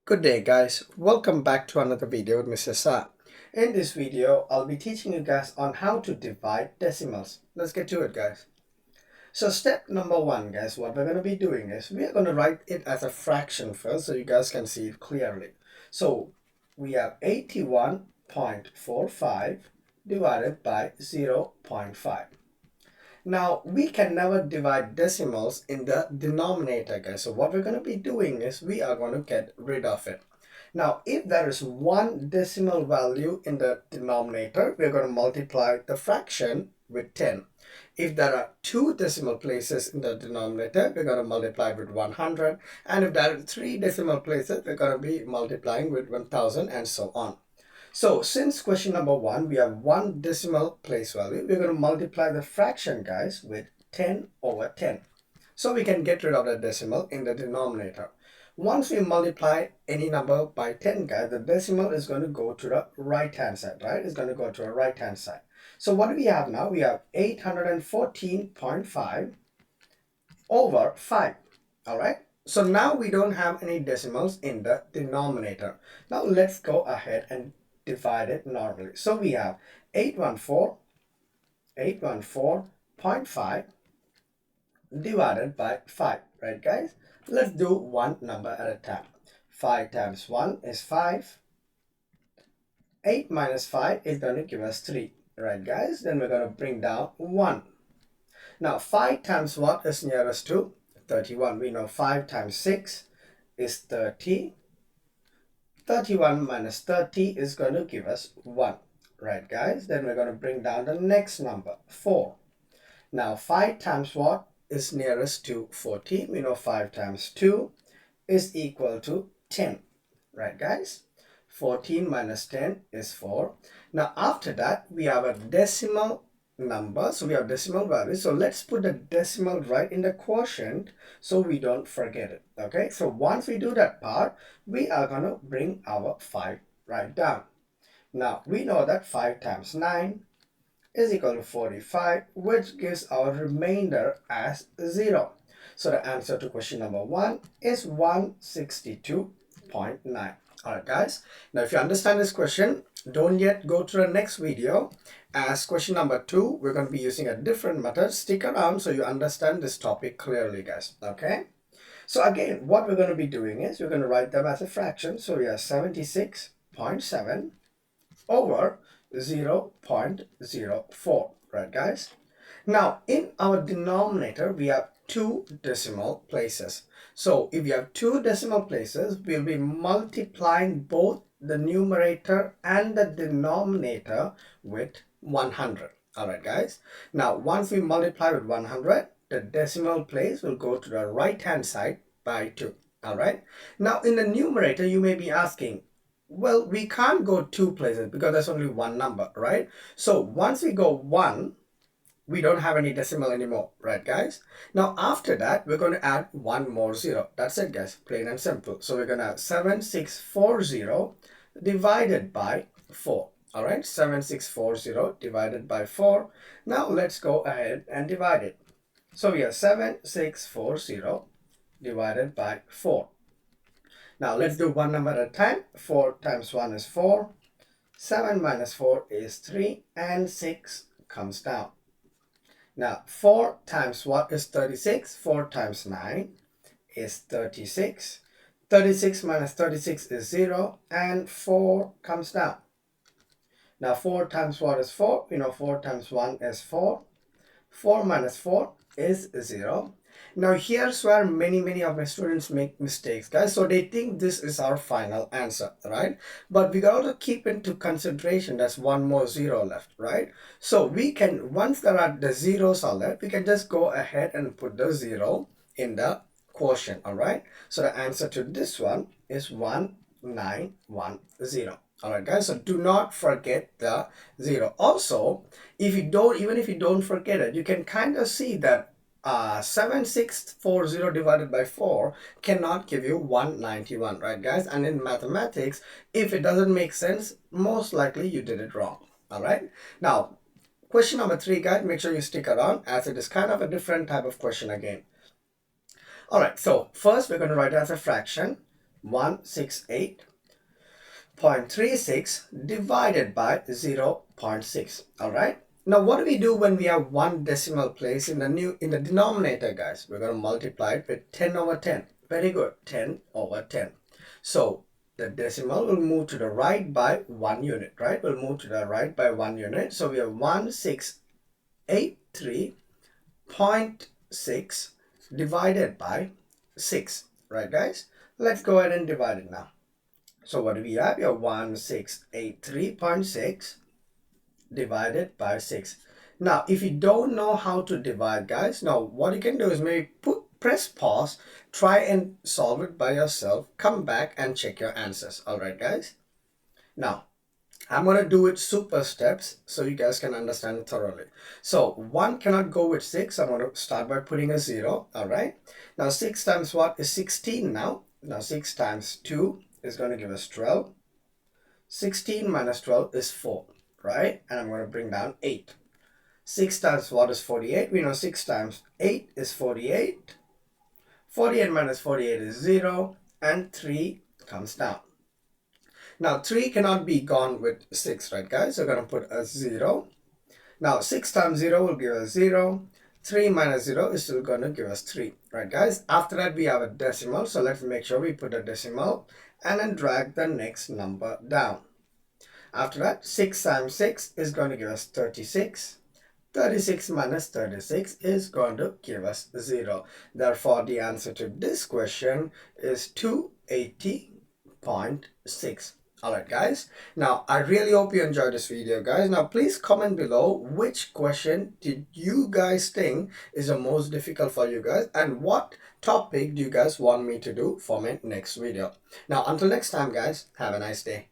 Good day guys, welcome back to another video with Mr. Sa. In this video, I'll be teaching you guys on how to divide decimals. Let's get to it guys. So step number one guys, what we're going to be doing is we are going to write it as a fraction first so you guys can see it clearly. So we have 81.45 divided by 0.5. Now, we can never divide decimals in the denominator, guys. So what we're going to be doing is we are going to get rid of it. Now, if there is one decimal value in the denominator, we're going to multiply the fraction with 10. If there are two decimal places in the denominator, we're going to multiply with 100. And if there are three decimal places, we're going to be multiplying with 1000 and so on. So since question number one, we have one decimal place value, we're going to multiply the fraction, guys, with 10 over 10. So we can get rid of the decimal in the denominator. Once we multiply any number by 10, guys, the decimal is going to go to the right-hand side, right? It's going to go to the right-hand side. So what do we have now? We have 814.5 over 5, all right? So now we don't have any decimals in the denominator. Now let's go ahead and divide it normally. So we have 814.5 divided by 5, right guys? Let's do one number at a time. 5 times 1 is 5. 8 minus 5 is going to give us 3, right guys? Then we're going to bring down 1. Now 5 times what is nearest to 31? We know 5 times 6 is 30. 31 minus 30 is going to give us 1, right guys? Then we're going to bring down the next number, 4. Now 5 times what is nearest to 40? We know 5 times 2 is equal to 10, right guys? 14 minus 10 is 4. Now after that, we have a decimal number, so we have decimal value. So let's put the decimal right in the quotient so we don't forget it. Okay, so once we do that part, we are going to bring our 5 right down. Now we know that 5 times 9 is equal to 45, which gives our remainder as 0. So the answer to question number 1 is 162.9. Alright guys, now if you understand this question, don't yet go to the next video. As question number 2, we're going to be using a different method. Stick around so you understand this topic clearly guys, okay? So again, what we're going to be doing is we're going to write them as a fraction. So we have 76.7 over 0.04, right guys? Now in our denominator, we have two decimal places. So if you have two decimal places, we'll be multiplying both the numerator and the denominator with 100. All right, guys. Now, once we multiply with 100, the decimal place will go to the right-hand side by 2. All right. Now, in the numerator, you may be asking, well, we can't go two places because there's only one number, right? So once we go 1, we don't have any decimal anymore, right guys? Now after that, we're going to add one more 0. That's it guys, plain and simple. So we're going to have 7640 divided by 4. All right, 7640 divided by 4. Now let's go ahead and divide it. So we have 7640 divided by 4. Now let's do one number at a time. 4 times 1 is 4. 7 minus 4 is 3. And 6 comes down. Now 4 times what is 36? 4 times 9 is 36. 36 minus 36 is 0. And 4 comes down. Now 4 times what is 4? We know 4 times 1 is 4. 4 minus 4 is 0. Now here's where many of my students make mistakes guys. So they think this is our final answer, right? But we got to keep into consideration there's one more 0 left, right? So we can, once there are the zeros are left, we can just go ahead and put the 0 in the quotient, all right? So the answer to this one is 1910. All right guys, so do not forget the 0. Also, if you don't, even if you don't forget it, you can kind of see that 7640 divided by 4 cannot give you 191, right guys? And in mathematics, if it doesn't make sense, most likely you did it wrong. All right, now question number 3 guys, make sure you stick around as it is kind of a different type of question again. All right, so first we're going to write it as a fraction. 168.36 divided by 0.6. All right. Now, what do we do when we have one decimal place in the denominator, guys? We're going to multiply it with 10 over 10. Very good. 10 over 10. So the decimal will move to the right by 1 unit, right? We'll move to the right by 1 unit. So we have 1683.6 divided by 6, right, guys? Let's go ahead and divide it now. So what do we have? We have 1683.6 divided by 6. Now, if you don't know how to divide, guys, now what you can do is maybe press pause, try and solve it by yourself, come back and check your answers. All right, guys? Now, I'm going to do it super steps so you guys can understand it thoroughly. So 1 cannot go with 6. I'm going to start by putting a 0. All right. Now 6 times what is 16 now? Now 6 times 2 is going to give us 12. 16 minus 12 is 4. Right? And I'm going to bring down 8. 6 times what is 48? We know 6 times 8 is 48. 48 minus 48 is 0. And 3 comes down. Now 3 cannot be gone with 6, right, guys? So we're going to put a 0. Now 6 times 0 will give us 0. 3 minus 0 is still going to give us 3, right, guys? After that, we have a decimal. So let's make sure we put a decimal and then drag the next number down. After that, 6 times 6 is going to give us 36. 36 minus 36 is going to give us 0. Therefore, the answer to this question is 280.6. Alright, guys. Now, I really hope you enjoyed this video, guys. Now, please comment below which question did you guys think is the most difficult for you guys, and what topic do you guys want me to do for my next video. Now, until next time, guys, have a nice day.